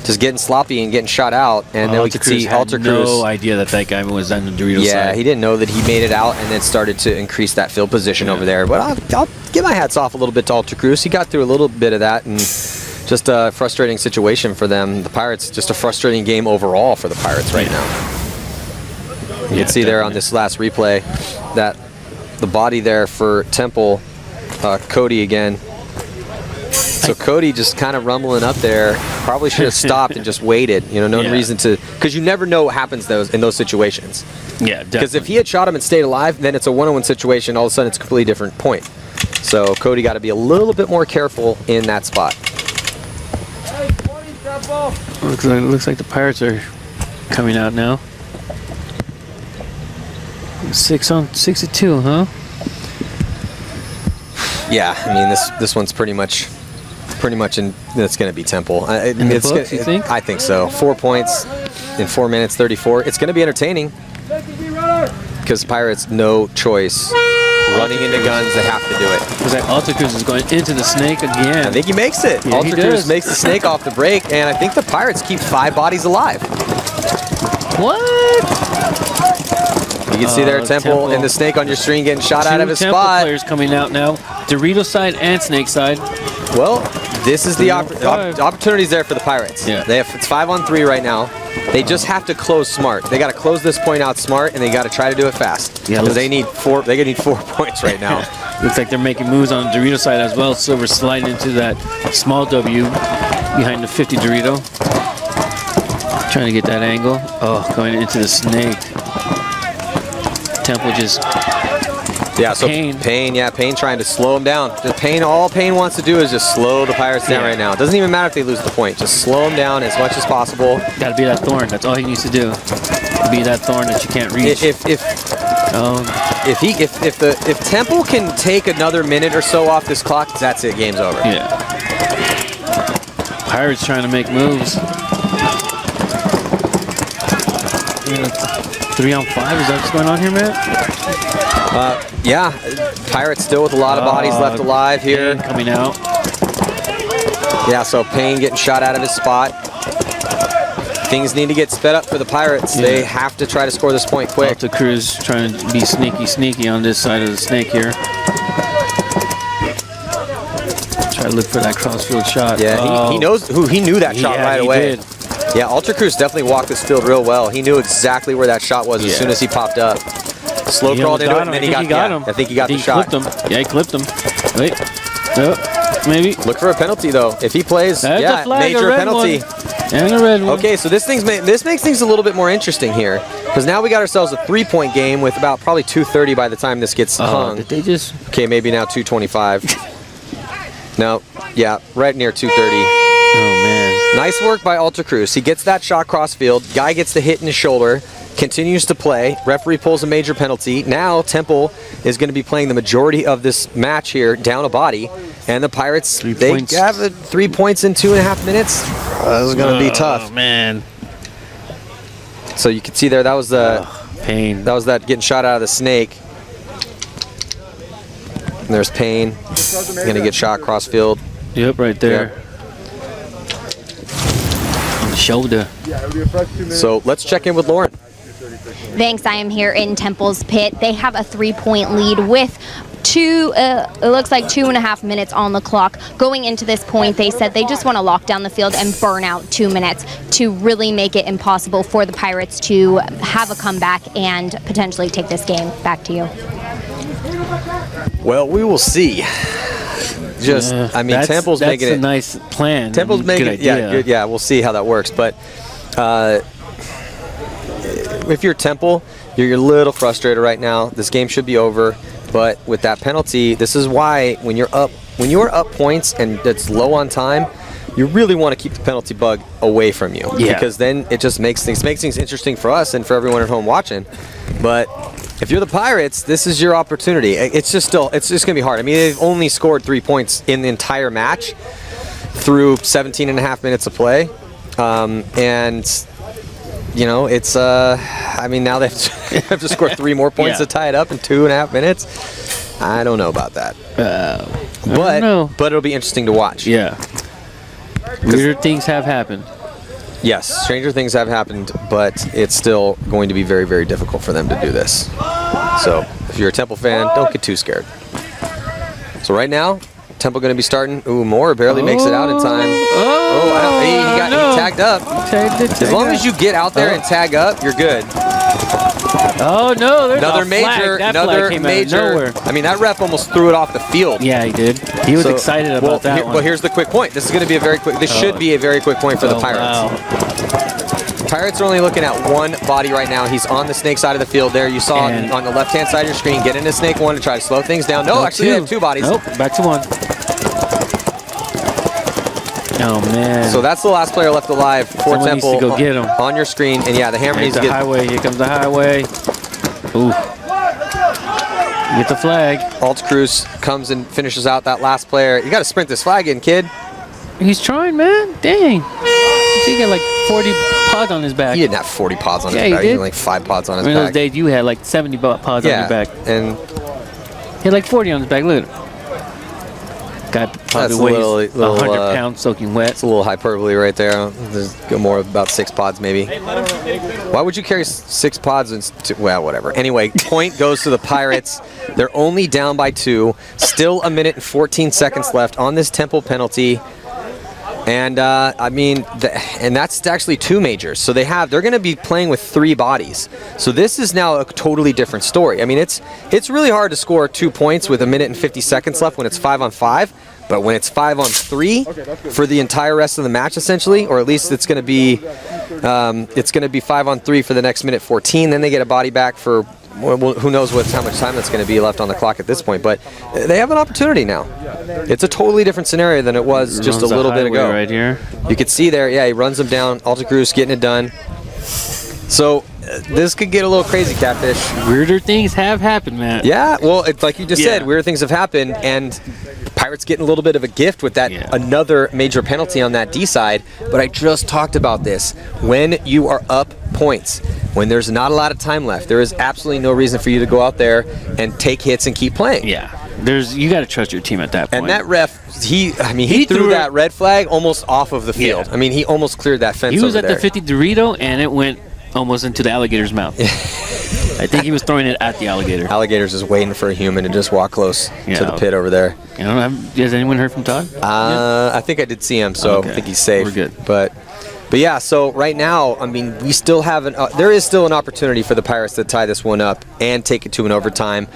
just getting sloppy and getting shot out. And then we could see Alter Cruz. No idea that guy was on the Dorito side. Yeah, he didn't know that he made it out and then started to increase that field position over there. But I'll give my hats off a little bit to Alter Cruz. He got through a little bit of that and just a frustrating situation for them. The Pirates, just a frustrating game overall for the Pirates right now. You can see there on this last replay that the body there for Temple, Cody again. So Cody just kind of rumbling up there. Probably should have stopped and just waited. You know, no reason to, because you never know what happens in those situations. Yeah, because if he had shot him and stayed alive, then it's a one-on-one situation. All of a sudden, it's a completely different point. So Cody got to be a little bit more careful in that spot. Looks like the Pirates are coming out now. 6-2, huh? Yeah, I mean this one's pretty much in. It's going to be Temple. In the books, you think? I think so. 4 points in 4 minutes 34. It's going to be entertaining because Pirates no choice. Running into guns, they have to do it. Because that Alter Cruz is going into the snake again. I think he makes it. Yeah, Alter Cruz makes the snake off the break, and I think the Pirates keep 5 bodies alive. What? You can see there Temple and the snake on your screen getting shot out of his Temple spot. Players coming out now. Dorito side and snake side. Well, this is the opportunities there for the Pirates. Yeah. It's 5-on-3 right now. They just have to close smart. They got to close this point out smart, and they got to try to do it fast. Yeah, because they need 4 points right now. Looks like they're making moves on the Dorito side as well. Silver sliding into that small W behind the 50 Dorito. Trying to get that angle. Oh, going into the snake. Temple just. Yeah, so Payne trying to slow him down. All Payne wants to do is just slow the Pirates down right now. It doesn't even matter if they lose the point. Just slow them down as much as possible. Got to be that thorn. That's all he needs to do. Be that thorn that you can't reach. If Temple can take another minute or so off this clock, that's it. Game's over. Yeah. Pirates trying to make moves. 3-on-5. Is that what's going on here, man? Yeah, Pirates still with a lot of bodies left alive here. Payne coming out. Yeah, so Payne getting shot out of his spot. Things need to get sped up for the Pirates. Yeah. They have to try to score this point quick. Alter Cruz trying to be sneaky on this side of the snake here. Try to look for that crossfield shot. Yeah, he knew that shot right away. Did. Yeah, Alter Cruz definitely walked this field real well. He knew exactly where that shot was as soon as he popped up. Slow crawled into it, and then he got him. I think he got the shot. Clipped him. Yeah, he clipped him. Wait. Maybe. Look for a penalty, though. If he plays, major penalty. And a red one. Okay, so this makes things a little bit more interesting here. Because now we got ourselves a 3-point game with about probably 2:30 by the time this gets hung. Did they just... Okay, maybe now 2:25. No, yeah, right near 2:30. Oh, man. Nice work by Alter Cruz. He gets that shot cross field. Guy gets the hit in his shoulder. Continues to play. Referee pulls a major penalty. Now Temple is going to be playing the majority of this match here down a body. And the Pirates, they have 3 points in 2.5 minutes. This is going to be tough. Oh, man. So you can see there, that was the Payne. That was that getting shot out of the snake. And there's Payne. Going to get shot cross field. Yep, right there. Yep. On the shoulder. So let's check in with Lauren. Thanks. I am here in Temple's pit. They have a 3-point lead with it looks like 2.5 minutes on the clock. Going into this point, they said they just want to lock down the field and burn out 2 minutes to really make it impossible for the Pirates to have a comeback and potentially take this game. Back to you. Well, we will see. I mean, Temple's making it. That's a nice plan. Temple's making it. Yeah, good. Yeah, we'll see how that works. But if you're Temple, you're a little frustrated right now. This game should be over. But with that penalty, this is why when you're up points and it's low on time, you really want to keep the penalty bug away from you. Yeah. Because then it just makes things interesting for us and for everyone at home watching. But if you're the Pirates, this is your opportunity. It's just going to be hard. I mean, they've only scored 3 points in the entire match through 17.5 minutes of play. And, you know, it's, I mean, now they have to score 3 more points to tie it up in 2.5 minutes. I don't know about that. But it'll be interesting to watch. Yeah. Weirder things have happened. Yes, stranger things have happened, but it's still going to be very, very difficult for them to do this. So if you're a Temple fan, don't get too scared. So right now, Temple going to be starting. Ooh, Moore barely makes it out in time. He tagged up. As long as you get out there and tag up, you're good. Oh no! There's another major. I mean, that ref almost threw it off the field. Yeah, he did. He was excited about that one. Well, here's the quick point. This is going to be a very quick. This should be a very quick point for the Pirates. Wow. Pirates are only looking at one body right now. He's on the snake side of the field. There, you saw on the left-hand side of your screen. Get into snake 1 to try to slow things down. No, actually, they have 2 bodies. Nope, back to 1. Oh man! So that's the last player left alive for Someone Temple. Needs to go get him on your screen, and yeah, the hammer needs to get the highway. Here comes the highway. Ooh! Get the flag. Alt Cruz comes and finishes out that last player. You got to sprint this flag in, kid. He's trying, man. Dang! He got like 40 pods on his back. He didn't have 40 pods on his back. He had like 5 pods on his back. Those days you had like 70 pods on your back. And he had like 40 on his back. Look at him. Guy probably weighs 100 pounds soaking wet. It's a little hyperbole right there. There's more about 6 pods maybe. Why would you carry 6 pods? Well, whatever. Anyway, point goes to the Pirates. They're only down by 2. Still 1 minute and 14 seconds left on this Temple penalty. And I mean, and that's actually 2 majors. So they're going to be playing with 3 bodies. So this is now a totally different story. I mean, it's really hard to score 2 points with 1 minute and 50 seconds left when it's 5-on-5. But when it's 5-on-3 for the entire rest of the match, essentially, or at least it's going to be 5-on-3 for the next minute 14. Then they get a body back for. Well, who knows how much time that's going to be left on the clock at this point, but they have an opportunity now. It's a totally different scenario than it was just a little bit ago. Right here. You could see there, yeah, he runs them down. Alta Cruz getting it done. So this could get a little crazy, Catfish. Weirder things have happened, man. Yeah, well, it's like you just said, weirder things have happened, and Pirates getting a little bit of a gift with that another major penalty on that D side. But I just talked about this. When you are up points, when there's not a lot of time left, there is absolutely no reason for you to go out there and take hits and keep playing. Yeah, you got to trust your team at that point. And that ref, he threw that red flag almost off of the field. Yeah. I mean, he almost cleared that fence. He was over at the 50 Dorito, and it went almost into the alligator's mouth. I think he was throwing it at the alligator. Alligator's just waiting for a human to just walk close to the pit over there. Has anyone heard from Todd? I think I did see him, so I think he's safe. We're good. But yeah, so right now, I mean, we still have there is still an opportunity for the Pirates to tie this one up and take it to an overtime.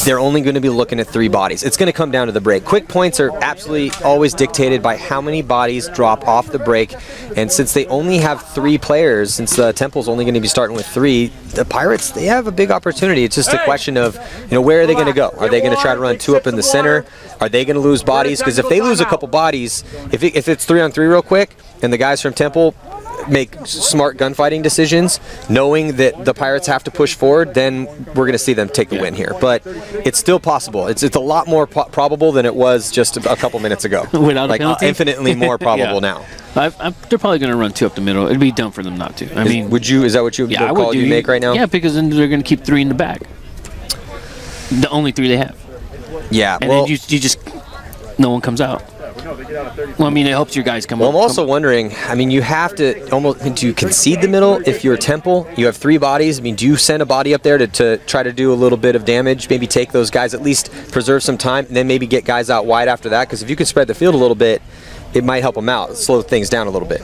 They're only going to be looking at 3 bodies. It's going to come down to the break. Quick points are absolutely always dictated by how many bodies drop off the break. And since they only have 3 players, since Temple's only going to be starting with 3, the Pirates, they have a big opportunity. It's just a question of, where are they going to go? Are they going to try to run 2 up in the center? Are they going to lose bodies? Because if they lose a couple bodies, if it's 3-on-3 real quick, and the guys from Temple make smart gunfighting decisions, knowing that the Pirates have to push forward, then we're going to see them take the win here. But it's still possible. It's a lot more probable than it was just a couple minutes ago. Without a penalty? Infinitely more probable now. They're probably going to run 2 up the middle. It'd be dumb for them not to. I mean, is that what you call you make right now? Yeah, because then they're going to keep 3 in the back. The only 3 they have. Yeah. And then you just no one comes out. Well, I mean, it helps your guys come up. I'm also wondering, I mean, you have to almost, do you concede the middle if you're Temple? You have 3 bodies. I mean, do you send a body up there to try to do a little bit of damage, maybe take those guys, at least preserve some time, and then maybe get guys out wide after that? Because if you could spread the field a little bit, it might help them out, slow things down a little bit.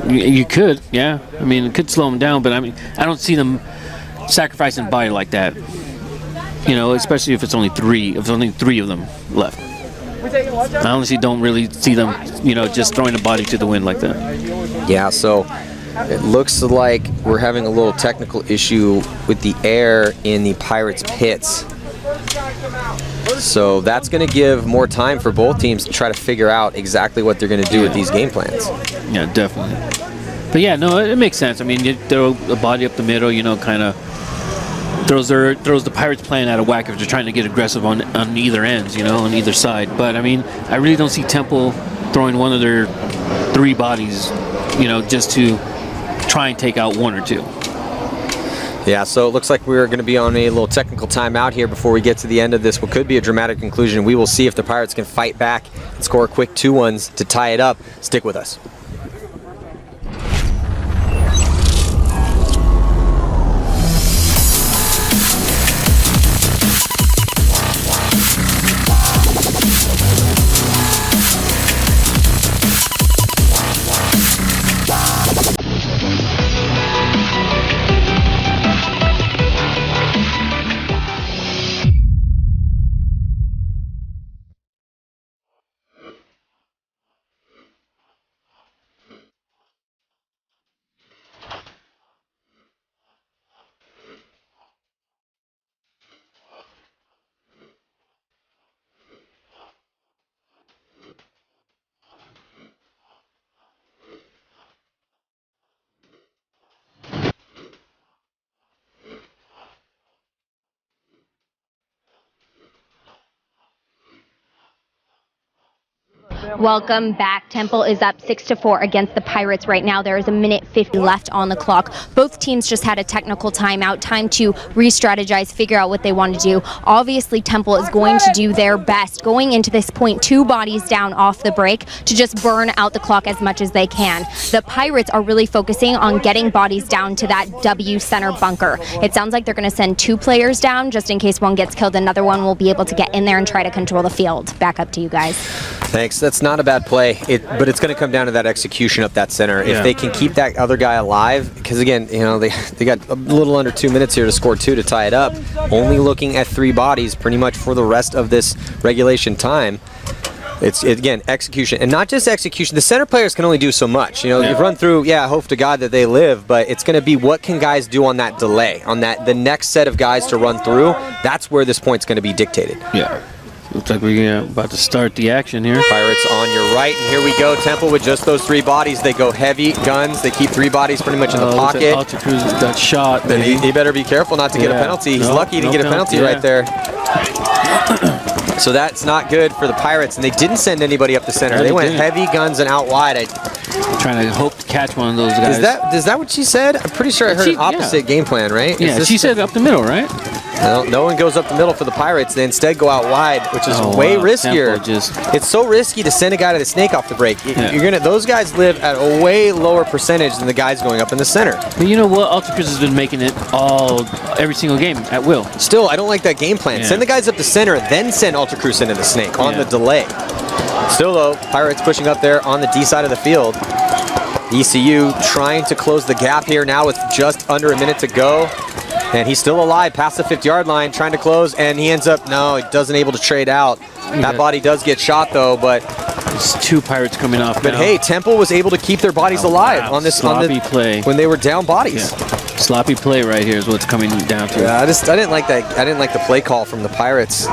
You could, yeah. I mean, it could slow them down, but I mean, I don't see them sacrificing body like that. You know, especially if it's only 3. If there's only 3 of them left. I honestly don't really see them, you know, just throwing a body to the wind like that. Yeah, so it looks like we're having a little technical issue with the air in the Pirates' pits. So that's going to give more time for both teams to try to figure out exactly what they're going to do with these game plans. Yeah, definitely. But yeah, no, it makes sense. I mean, you throw a body up the middle, you know, kind of throws the Pirates plan out of whack if they're trying to get aggressive on either ends, you know, on either side. But I mean, I really don't see Temple throwing one of their 3 bodies, you know, just to try and take out 1 or 2. Yeah, so it looks like we're going to be on a little technical timeout here before we get to the end of this. What could be a dramatic conclusion. We will see if the Pirates can fight back and score quick 2-1s to tie it up. Stick with us. Welcome back. Temple is up 6-4 against the Pirates right now. There is 1:50 left on the clock. Both teams just had a technical timeout, time to re-strategize, figure out what they want to do. Obviously, Temple is going to do their best going into this point, 2 bodies down off the break to just burn out the clock as much as they can. The Pirates are really focusing on getting bodies down to that W center bunker. It sounds like they're going to send 2 players down just in case one gets killed. Another one will be able to get in there and try to control the field. Back up to you guys. Thanks. That's not a bad play, but it's going to come down to that execution up that center. Yeah. If they can keep that other guy alive, because again, you know, they got a little under 2 minutes here to score 2 to tie it up. Only looking at 3 bodies pretty much for the rest of this regulation time. It's again, execution, and not just execution. The center players can only do so much. You know, you've run through, hope to God that they live, but it's going to be what can guys do on that delay, on that the next set of guys to run through. That's where this point's going to be dictated. Yeah. Looks like we're about to start the action here. Pirates on your right, and here we go. Temple with just those 3 bodies. They go heavy guns. They keep 3 bodies pretty much in the pocket. Alta Cruz got shot. Then he better be careful not to get a penalty. He's lucky to get a penalty right there. So that's not good for the Pirates, and they didn't send anybody up the center. They went heavy guns and out wide. Trying to hope to catch one of those guys. Is that what she said? I'm pretty sure I heard an opposite game plan, right? Yeah, she said up the middle, right? No one goes up the middle for the Pirates. They instead go out wide, which is way riskier. It's so risky to send a guy to the snake off the break. Those guys live at a way lower percentage than the guys going up in the center. But you know what? Alta Cruz has been making it every single game at will. Still, I don't like that game plan. Send the guys up the center, then send Alta Cruz into the snake on the delay. Still though, Pirates pushing up there on the D side of the field. ECU trying to close the gap here now with just under a minute to go. And he's still alive past the 50-yard line, trying to close, and he ends up, he doesn't able to trade out. That body does get shot though, but there's 2 Pirates coming off. But hey, Temple was able to keep their bodies alive on this sloppy play when they were down bodies. Sloppy play right here is what's coming down to. Yeah, I didn't like that. I didn't like the play call from the Pirates.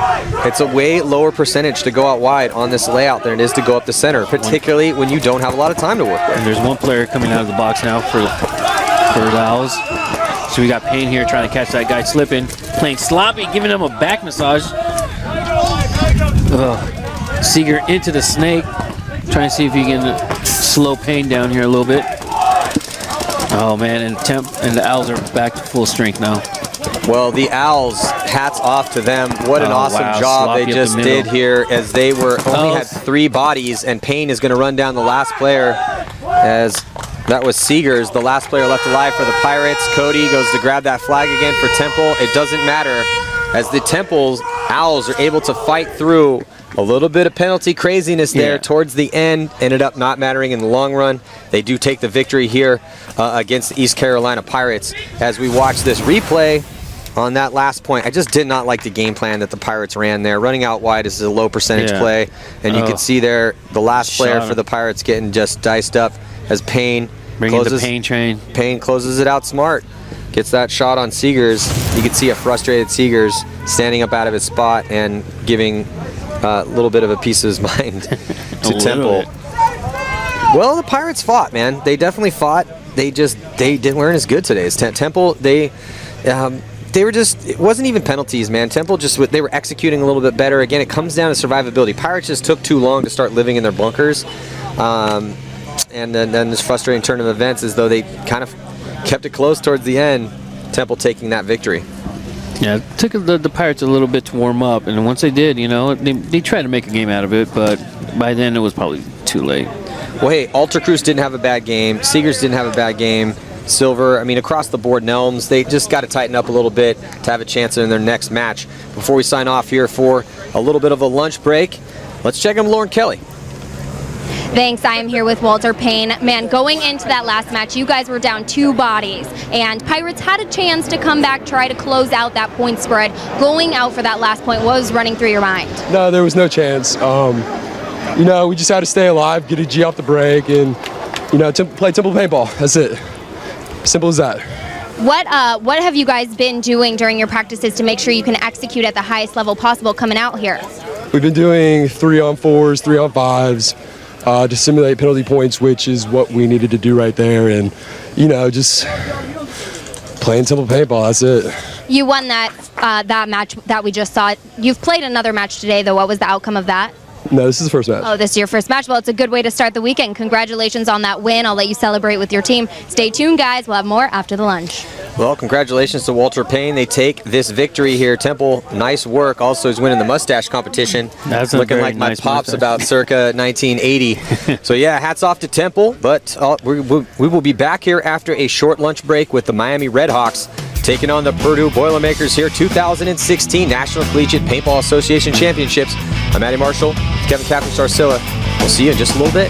It's a way lower percentage to go out wide on this layout than it is to go up the center, particularly when you don't have a lot of time to work with. And there's 1 player coming out of the box now for the Owls. So we got Payne here trying to catch that guy slipping, playing sloppy, giving him a back massage. Seeger into the snake, trying to see if he can slow Payne down here a little bit. Oh man, and the Owls are back to full strength now. Well, the Owls, hats off to them. What an awesome job they just did here, as they were only had 3 bodies, and Payne is going to run down the last player, as that was Seegers, the last player left alive for the Pirates. Cody goes to grab that flag again for Temple. It doesn't matter, as the Temple Owls are able to fight through a little bit of penalty craziness there towards the end. Ended up not mattering in the long run. They do take the victory here against the East Carolina Pirates. As we watch this replay on that last point, I just did not like the game plan that the Pirates ran there. Running out wide is a low percentage play, and you can see there the last player for the Pirates getting just diced up as Payne closes the Payne train. Payne closes it out smart. Gets that shot on Seegers. You can see a frustrated Seegers standing up out of his spot and giving a little bit of a piece of his mind to Temple. Well, the Pirates fought, man. They definitely fought. They didn't learn as good today as Temple. They were just, it wasn't even penalties, man. Temple they were executing a little bit better. Again, it comes down to survivability. Pirates just took too long to start living in their bunkers. And then this frustrating turn of events, as though they kind of kept it close towards the end. Temple taking that victory. Yeah, it took the Pirates a little bit to warm up, and once they did, you know, they tried to make a game out of it, but by then it was probably too late. Well, hey, Alter Cruz didn't have a bad game. Seegers didn't have a bad game. Silver, I mean, across the board, Nelms, they just got to tighten up a little bit to have a chance in their next match. Before we sign off here for a little bit of a lunch break, let's check in with Lauren Kelly. Thanks. I am here with Walter Payne. Man, going into that last match, you guys were down 2 bodies, and Pirates had a chance to come back, try to close out that point spread. Going out for that last point, what was running through your mind? No, there was no chance. You know, we just had to stay alive, get a G off the break, and, you know, play Temple Paintball. That's it. Simple as that. What have you guys been doing during your practices to make sure you can execute at the highest level possible coming out here? We've been doing 3-on-4s, 3-on-5s, to simulate penalty points, which is what we needed to do right there, and, you know, just playing Temple Paintball. That's it. You won that match that we just saw. You've played another match today, though. What was the outcome of that? No, this is the first match. Oh, this is your first match. Well, it's a good way to start the weekend. Congratulations on that win. I'll let you celebrate with your team. Stay tuned, guys. We'll have more after the lunch. Well, congratulations to Walter Payne. They take this victory here. Temple, nice work. Also, he's winning the mustache competition. That's looking like nice my pops mustache. about circa 1980. So, yeah, hats off to Temple. But we will be back here after a short lunch break with the Miami Redhawks taking on the Purdue Boilermakers here, 2016 National Collegiate Paintball Association Championships. I'm Matty Marshall, Kevin Captain Sarcilla. We'll see you in just a little bit.